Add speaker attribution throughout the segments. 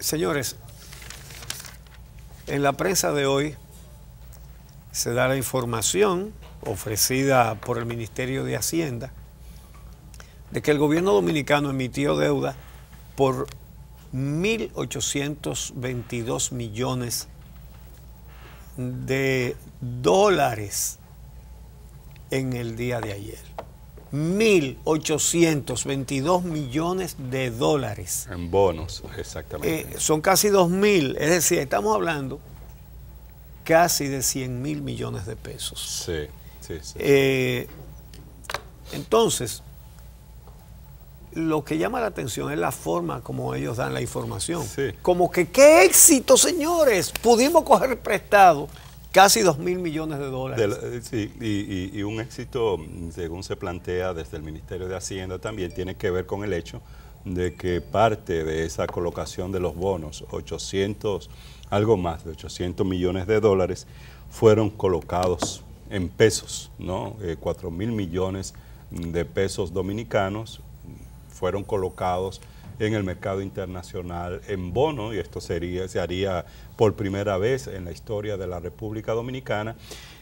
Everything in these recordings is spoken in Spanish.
Speaker 1: Señores, en la prensa de hoy se da la información ofrecida por el Ministerio de Hacienda de que el gobierno dominicano emitió deuda por 1.822 millones de dólares en el día de ayer. 1.822 millones de dólares.
Speaker 2: En bonos, exactamente.
Speaker 1: Son casi 2.000, es decir, estamos hablando casi de 100.000 millones de pesos.
Speaker 2: Sí, sí, sí.
Speaker 1: Entonces, lo que llama la atención es la forma como ellos dan la información.
Speaker 2: Sí.
Speaker 1: Como que, ¡qué éxito, señores! Pudimos coger prestado casi 2.000 millones de dólares.
Speaker 2: Sí, y un éxito, según se plantea desde el Ministerio de Hacienda, también tiene que ver con el hecho de que parte de esa colocación de los bonos, algo más de 800 millones de dólares, fueron colocados en pesos, ¿no? 4.000 millones de pesos dominicanos fueron colocados en el mercado internacional en bono, y esto se haría por primera vez en la historia de la República Dominicana.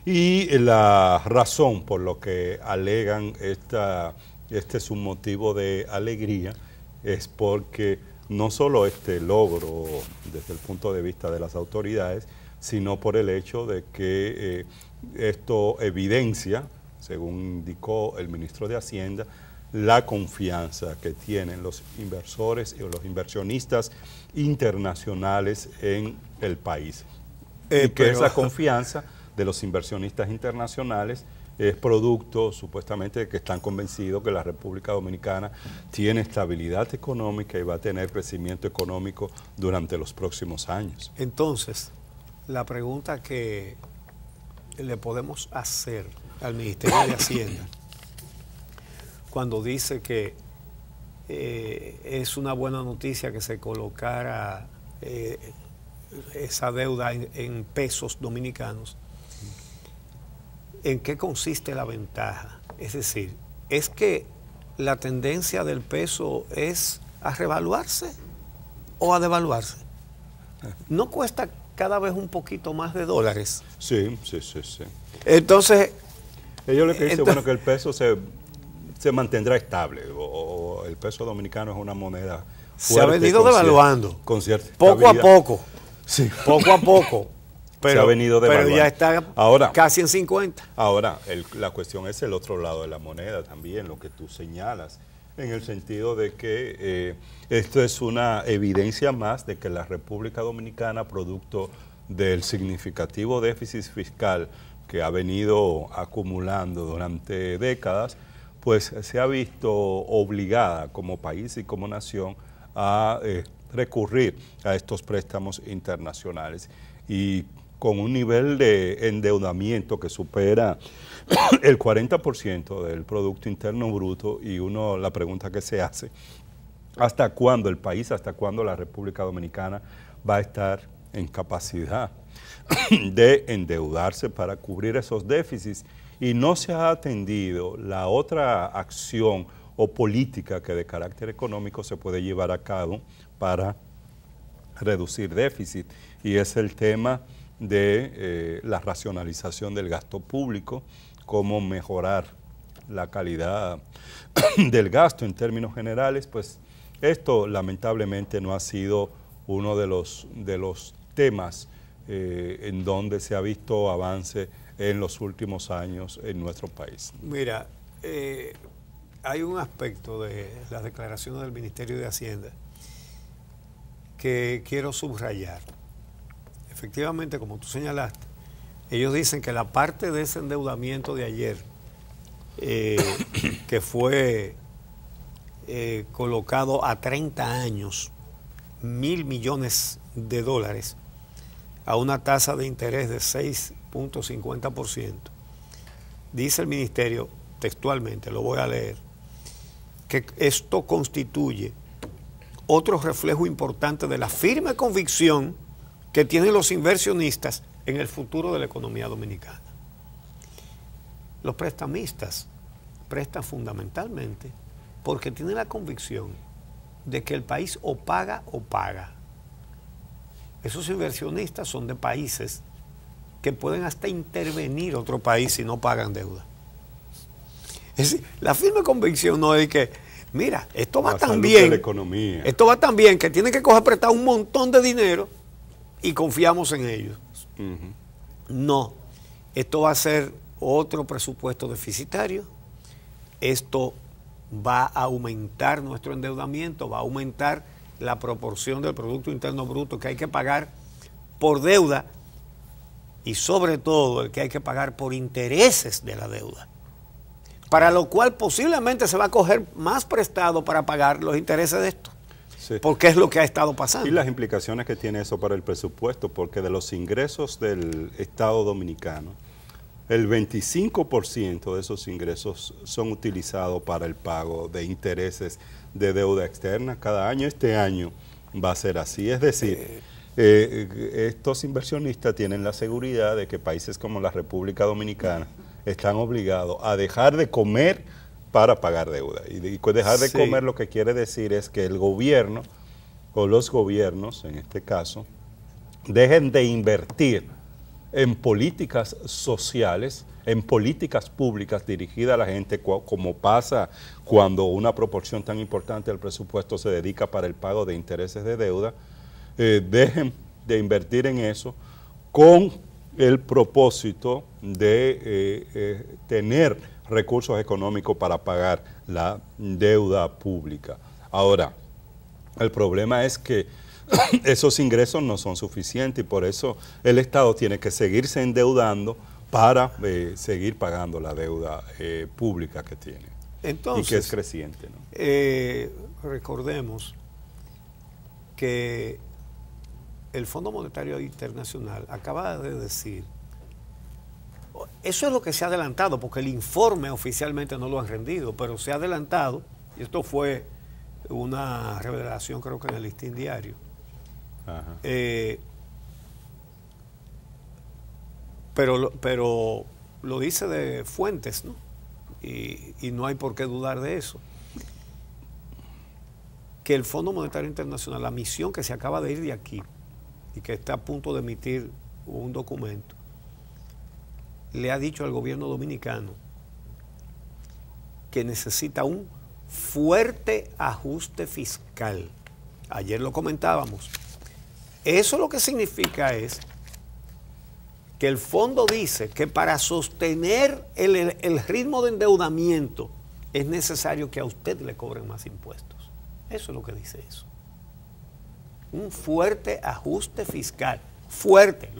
Speaker 2: Y la razón por lo que alegan este es un motivo de alegría es porque no solo este logro desde el punto de vista de las autoridades, sino por el hecho de que esto evidencia, según indicó el ministro de Hacienda, la confianza que tienen los inversores y los inversionistas internacionales en el país. Y que esa confianza de los inversionistas internacionales es producto, supuestamente, de que están convencidos que la República Dominicana tiene estabilidad económica y va a tener crecimiento económico durante los próximos años.
Speaker 1: Entonces, la pregunta que le podemos hacer al Ministerio de Hacienda cuando dice que es una buena noticia que se colocara esa deuda en pesos dominicanos, ¿en qué consiste la ventaja? Es decir, ¿es que la tendencia del peso es a revaluarse o a devaluarse? ¿No cuesta cada vez un poquito más de dólares?
Speaker 2: Sí.
Speaker 1: Entonces,
Speaker 2: ellos le dicen, bueno, que el peso se mantendrá estable, o el peso dominicano es una moneda fuerte,
Speaker 1: se ha venido devaluando
Speaker 2: con cierta
Speaker 1: poco a poco,
Speaker 2: sí.
Speaker 1: poco a poco, pero,
Speaker 2: se ha venido devaluando.
Speaker 1: Pero ya está ahora, casi en 50.
Speaker 2: Ahora, la cuestión es el otro lado de la moneda también, lo que tú señalas, en el sentido de que esto es una evidencia más de que la República Dominicana, producto del significativo déficit fiscal que ha venido acumulando durante décadas, pues se ha visto obligada como país y como nación a recurrir a estos préstamos internacionales, y con un nivel de endeudamiento que supera el 40% del Producto Interno Bruto, y la pregunta que se hace, ¿hasta cuándo el país, hasta cuándo la República Dominicana va a estar en capacidad de endeudarse para cubrir esos déficits? Y no se ha atendido la otra acción o política que de carácter económico se puede llevar a cabo para reducir déficit, y es el tema de la racionalización del gasto público, cómo mejorar la calidad del gasto en términos generales. Pues esto lamentablemente no ha sido uno de los temas en donde se ha visto avance en los últimos años en nuestro país.
Speaker 1: Mira, hay un aspecto de las declaraciones del Ministerio de Hacienda que quiero subrayar. Efectivamente, como tú señalaste, ellos dicen que la parte de ese endeudamiento de ayer, que fue colocado a 30 años, 1.000 millones de dólares, a una tasa de interés de 6.50%, dice el ministerio textualmente, lo voy a leer, que esto constituye otro reflejo importante de la firme convicción que tienen los inversionistas en el futuro de la economía dominicana. Los prestamistas prestan fundamentalmente porque tienen la convicción de que el país o paga esos inversionistas son de países que pueden hasta intervenir otro país si no pagan deuda. Es decir, la firme convicción no es que, mira, esto va tan bien, esto va tan bien que tienen que coger prestado un montón de dinero y confiamos en ellos. No, esto va a ser otro presupuesto deficitario, esto va a aumentar nuestro endeudamiento, va a aumentar la proporción del Producto Interno Bruto que hay que pagar por deuda y sobre todo el que hay que pagar por intereses de la deuda, para lo cual posiblemente se va a coger más prestado para pagar los intereses de esto, sí, porque es lo que ha estado pasando.
Speaker 2: Y las implicaciones que tiene eso para el presupuesto, porque de los ingresos del Estado Dominicano, el 25% de esos ingresos son utilizados para el pago de intereses de deuda externa cada año. Este año va a ser así, es decir, estos inversionistas tienen la seguridad de que países como la República Dominicana están obligados a dejar de comer para pagar deuda. Y dejar de comer lo que quiere decir es que el gobierno, o los gobiernos en este caso, dejen de invertir en políticas sociales, en políticas públicas dirigidas a la gente, como pasa cuando una proporción tan importante del presupuesto se dedica para el pago de intereses de deuda. Dejen de invertir en eso con el propósito de tener recursos económicos para pagar la deuda pública. Ahora, el problema es que esos ingresos no son suficientes y por eso el Estado tiene que seguirse endeudando para seguir pagando la deuda pública que tiene. Entonces, y que es creciente, ¿no?
Speaker 1: Recordemos que el Fondo Monetario Internacional acaba de decir, eso es lo que se ha adelantado, porque el informe oficialmente no lo han rendido, pero se ha adelantado, y esto fue una revelación creo que en el Listín Diario. Pero lo dice de fuentes, ¿no? Y no hay por qué dudar de eso. Que el Fondo Monetario Internacional, la misión que se acaba de ir de aquí y que está a punto de emitir un documento, le ha dicho al gobierno dominicano que necesita un fuerte ajuste fiscal. Ayer lo comentábamos. Eso lo que significa es que el fondo dice que para sostener el ritmo de endeudamiento es necesario que a usted le cobren más impuestos. Eso es lo que dice eso. Un fuerte ajuste fiscal. Fuerte.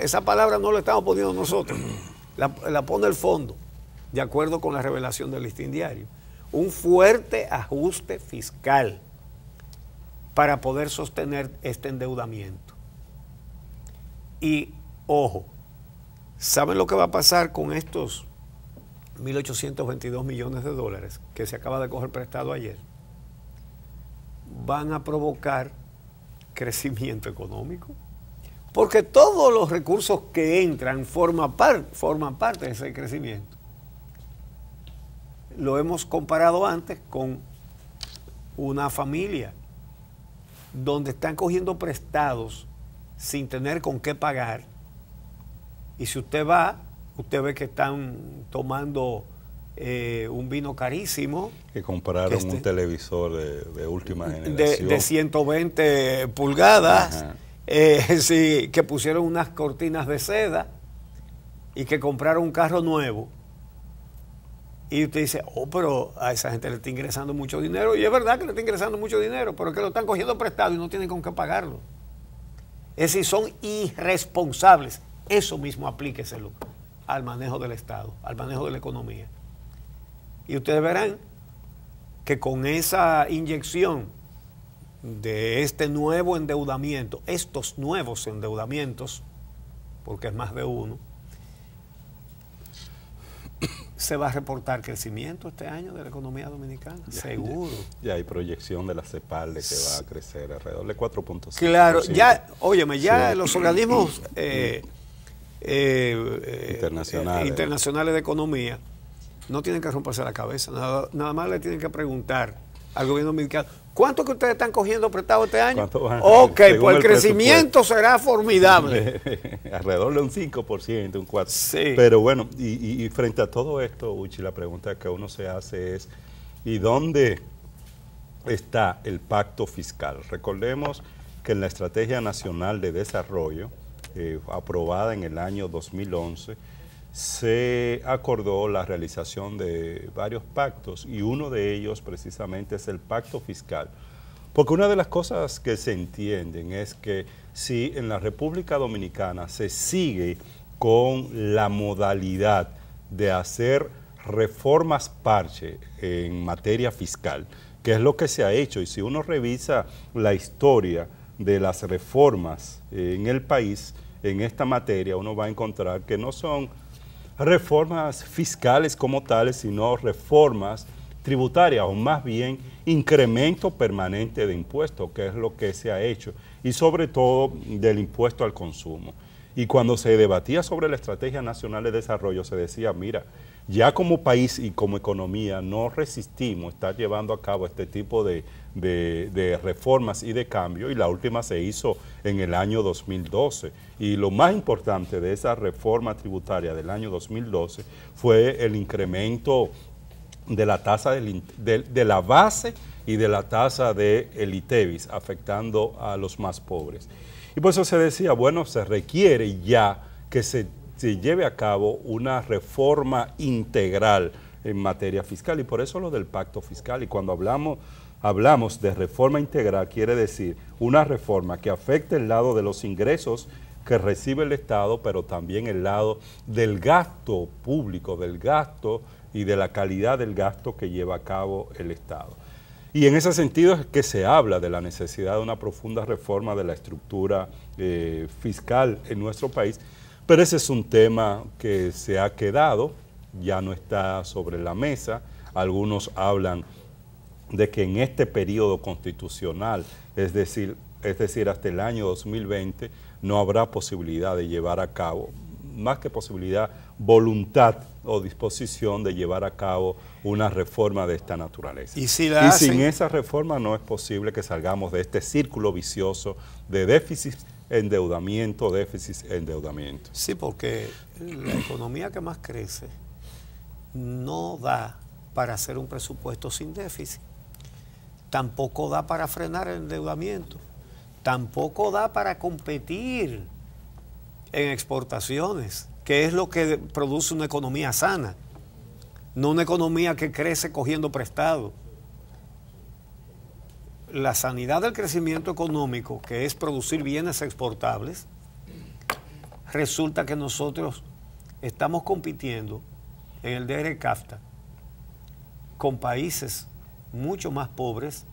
Speaker 1: Esa palabra no la estamos poniendo nosotros. La pone el fondo, de acuerdo con la revelación del Listín Diario. Un fuerte ajuste fiscal para poder sostener este endeudamiento. Y, ojo, ¿saben lo que va a pasar con estos 1.822 millones de dólares que se acaba de coger prestado ayer? Van a provocar crecimiento económico, porque todos los recursos que entran forman parte de ese crecimiento. Lo hemos comparado antes con una familia donde están cogiendo prestados sin tener con qué pagar, y si usted va, usted ve que están tomando un vino carísimo.
Speaker 2: Que compraron un televisor de última generación.
Speaker 1: De 120 pulgadas, sí, que pusieron unas cortinas de seda y que compraron un carro nuevo. Y usted dice, pero a esa gente le está ingresando mucho dinero. Y es verdad que le está ingresando mucho dinero, pero es que lo están cogiendo prestado y no tienen con qué pagarlo. Es decir, son irresponsables. Eso mismo aplíqueselo al manejo del Estado, al manejo de la economía. Y ustedes verán que con esa inyección de este nuevo endeudamiento, estos nuevos endeudamientos, porque es más de uno, se va a reportar crecimiento este año de la economía dominicana, seguro.
Speaker 2: Ya hay proyección de la CEPAL de que va a crecer alrededor de 4.5%.
Speaker 1: Claro, ya, óyeme, ya sí, los organismos internacionales de economía no tienen que romperse la cabeza, nada más le tienen que preguntar al gobierno dominicano. ¿Cuánto que ustedes están cogiendo prestado este año?
Speaker 2: Ok,
Speaker 1: pues el crecimiento será formidable.
Speaker 2: Alrededor de un 5%, un 4%.
Speaker 1: Sí.
Speaker 2: Pero bueno, y frente a todo esto, Uchi, la pregunta que uno se hace es, ¿y dónde está el pacto fiscal? Recordemos que en la Estrategia Nacional de Desarrollo, aprobada en el año 2011, se acordó la realización de varios pactos y uno de ellos precisamente es el pacto fiscal. Porque una de las cosas que se entienden es que si en la República Dominicana se sigue con la modalidad de hacer reformas parche en materia fiscal, que es lo que se ha hecho, y si uno revisa la historia de las reformas en el país en esta materia, uno va a encontrar que no son reformas fiscales como tales, sino reformas tributarias, o más bien incremento permanente de impuestos, que es lo que se ha hecho, y sobre todo del impuesto al consumo. Y cuando se debatía sobre la Estrategia Nacional de Desarrollo, se decía, mira, ya como país y como economía no resistimos estar llevando a cabo este tipo de reformas y de cambio, y la última se hizo en el año 2012. Y lo más importante de esa reforma tributaria del año 2012 fue el incremento de la tasa de la base y de la tasa del ITEVIS, afectando a los más pobres. Y por eso se decía, bueno, se requiere ya que se lleve a cabo una reforma integral en materia fiscal, y por eso lo del pacto fiscal. Y cuando hablamos de reforma integral, quiere decir una reforma que afecte el lado de los ingresos que recibe el Estado, pero también el lado del gasto público, del gasto y de la calidad del gasto que lleva a cabo el Estado. Y en ese sentido es que se habla de la necesidad de una profunda reforma de la estructura fiscal en nuestro país, pero ese es un tema que se ha quedado, ya no está sobre la mesa. Algunos hablan de que en este periodo constitucional, es decir, hasta el año 2020, no habrá posibilidad de llevar a cabo, más que posibilidad, voluntad o disposición de llevar a cabo una reforma de esta naturaleza.
Speaker 1: Y
Speaker 2: sin esa reforma no es posible que salgamos de este círculo vicioso de déficit, endeudamiento, déficit, endeudamiento.
Speaker 1: Sí, porque la economía que más crece no da para hacer un presupuesto sin déficit, tampoco da para frenar el endeudamiento, tampoco da para competir en exportaciones, que es lo que produce una economía sana, no una economía que crece cogiendo prestado. La sanidad del crecimiento económico, que es producir bienes exportables, resulta que nosotros estamos compitiendo en el DER-CAFTA con países mucho más pobres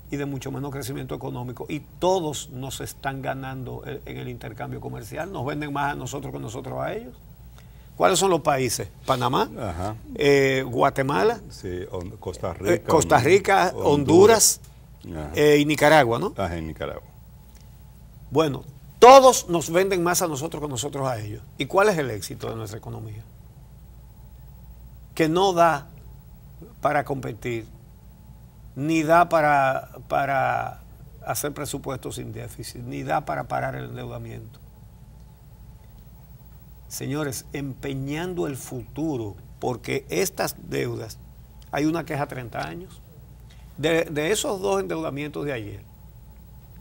Speaker 1: y de mucho menos crecimiento económico, y todos nos están ganando en el intercambio comercial, nos venden más a nosotros que nosotros a ellos. ¿Cuáles son los países? Panamá, Guatemala,
Speaker 2: sí,
Speaker 1: Costa Rica, Honduras y Nicaragua, ¿no?
Speaker 2: En Nicaragua.
Speaker 1: Bueno, todos nos venden más a nosotros que nosotros a ellos. ¿Y cuál es el éxito de nuestra economía? Que no da para competir, ni da para hacer presupuestos sin déficit, ni da para parar el endeudamiento. Señores, empeñando el futuro, porque estas deudas, hay una que es a 30 años. De esos dos endeudamientos de ayer,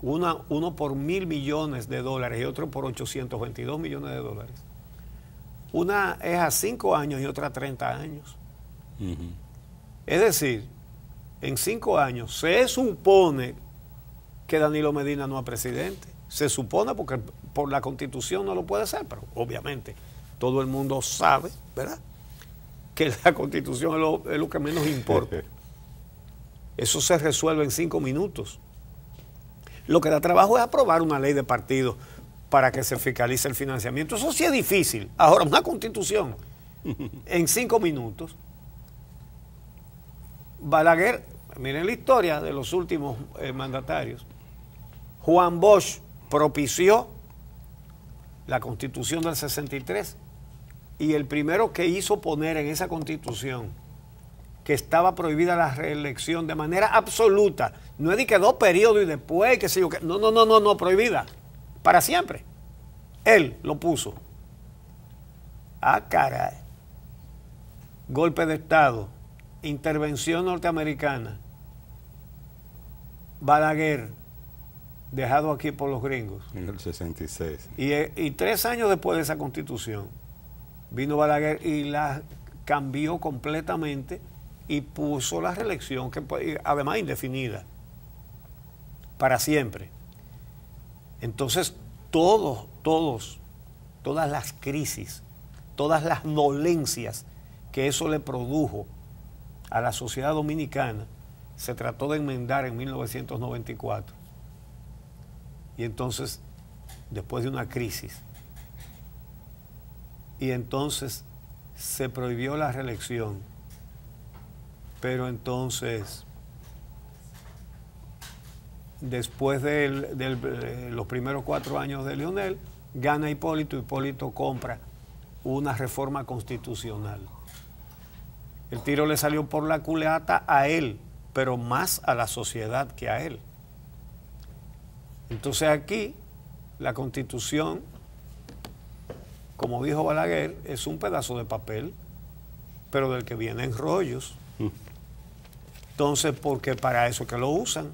Speaker 1: uno por $1.000 millones y otro por 822 millones de dólares. Una es a 5 años y otra a 30 años. Es decir, en 5 años se supone que Danilo Medina no es presidente. Se supone porque por la Constitución no lo puede ser, pero obviamente todo el mundo sabe, ¿verdad?, que la Constitución es lo que menos importa. Eso se resuelve en 5 minutos. Lo que da trabajo es aprobar una ley de partidos para que se fiscalice el financiamiento. Eso sí es difícil. Ahora, una Constitución en 5 minutos. Balaguer, miren la historia de los últimos mandatarios. Juan Bosch propició la Constitución del 63 y el primero que hizo poner en esa Constitución que estaba prohibida la reelección de manera absoluta. No es de que 2 periodos y después, que sé yo, que no, prohibida. Para siempre. Él lo puso. Ah, caray. Golpe de Estado, intervención norteamericana, Balaguer, dejado aquí por los gringos.
Speaker 2: En el 66.
Speaker 1: Y 3 años después de esa constitución, vino Balaguer y la cambió completamente y puso la reelección, que además indefinida, para siempre. Entonces, todas las crisis, todas las dolencias que eso le produjo a la sociedad dominicana, se trató de enmendar en 1994. Y entonces, después de una crisis, y entonces se prohibió la reelección, pero entonces, después de los primeros 4 años de Leonel, gana Hipólito, Hipólito compra una reforma constitucional. El tiro le salió por la culata a él, pero más a la sociedad que a él. Entonces aquí, la Constitución, como dijo Balaguer, es un pedazo de papel, pero del que vienen rollos. Entonces, porque para eso que lo usan.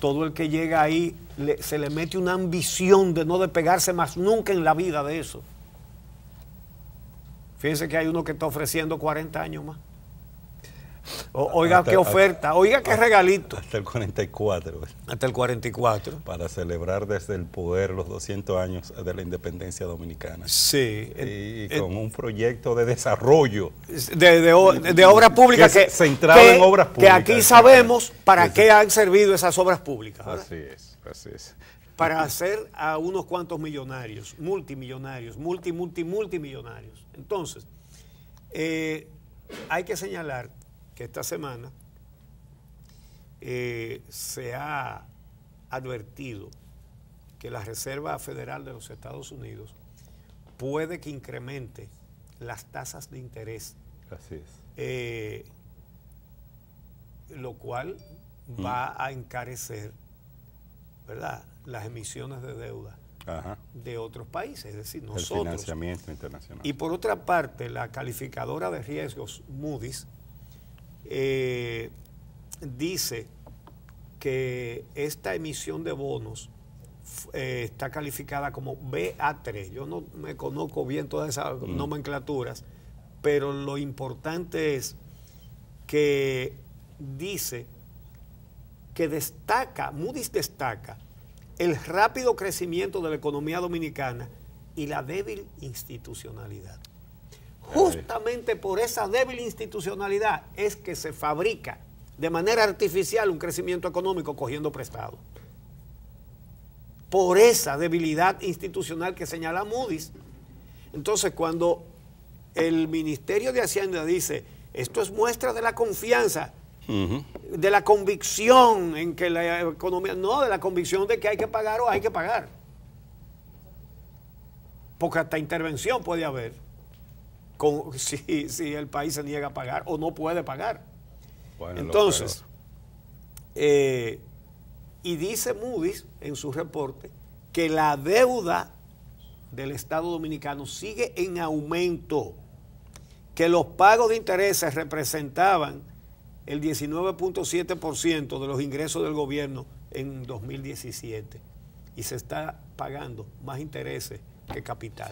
Speaker 1: Todo el que llega ahí, se le mete una ambición de no despegarse más nunca en la vida de eso. Fíjense que hay uno que está ofreciendo 40 años más. Oiga qué oferta, oiga qué regalito.
Speaker 2: Hasta el 44.
Speaker 1: Hasta el 44.
Speaker 2: Para celebrar desde el poder los 200 años de la independencia dominicana.
Speaker 1: Sí.
Speaker 2: Y con un proyecto de desarrollo.
Speaker 1: De obras públicas.
Speaker 2: Centrado en obras públicas.
Speaker 1: Que aquí sabemos para qué han servido esas obras públicas. ¿Verdad?
Speaker 2: Así es.
Speaker 1: Para hacer a unos cuantos millonarios, multimillonarios, multimillonarios. Entonces, hay que señalar que esta semana se ha advertido que la Reserva Federal de los Estados Unidos puede que incremente las tasas de interés.
Speaker 2: Así es.
Speaker 1: Lo cual va a encarecer, ¿verdad?, las emisiones de deuda de otros países, es decir, nosotros.
Speaker 2: El financiamiento internacional.
Speaker 1: Y por otra parte, la calificadora de riesgos Moody's dice que esta emisión de bonos está calificada como BA3. Yo no me conozco bien todas esas nomenclaturas, pero lo importante es que dice que Moody's destaca el rápido crecimiento de la economía dominicana y la débil institucionalidad. Justamente por esa débil institucionalidad es que se fabrica de manera artificial un crecimiento económico cogiendo prestado. Por esa debilidad institucional que señala Moody's. Entonces, cuando el Ministerio de Hacienda dice, esto es muestra de la confianza, de la convicción en que la economía, no, de la convicción de que hay que pagar o hay que pagar. Porque hasta intervención puede haber si el país se niega a pagar o no puede pagar. Bueno, entonces, y dice Moody's en su reporte que la deuda del Estado Dominicano sigue en aumento, que los pagos de intereses representaban el 19.7% de los ingresos del gobierno en 2017 y se está pagando más intereses que capital.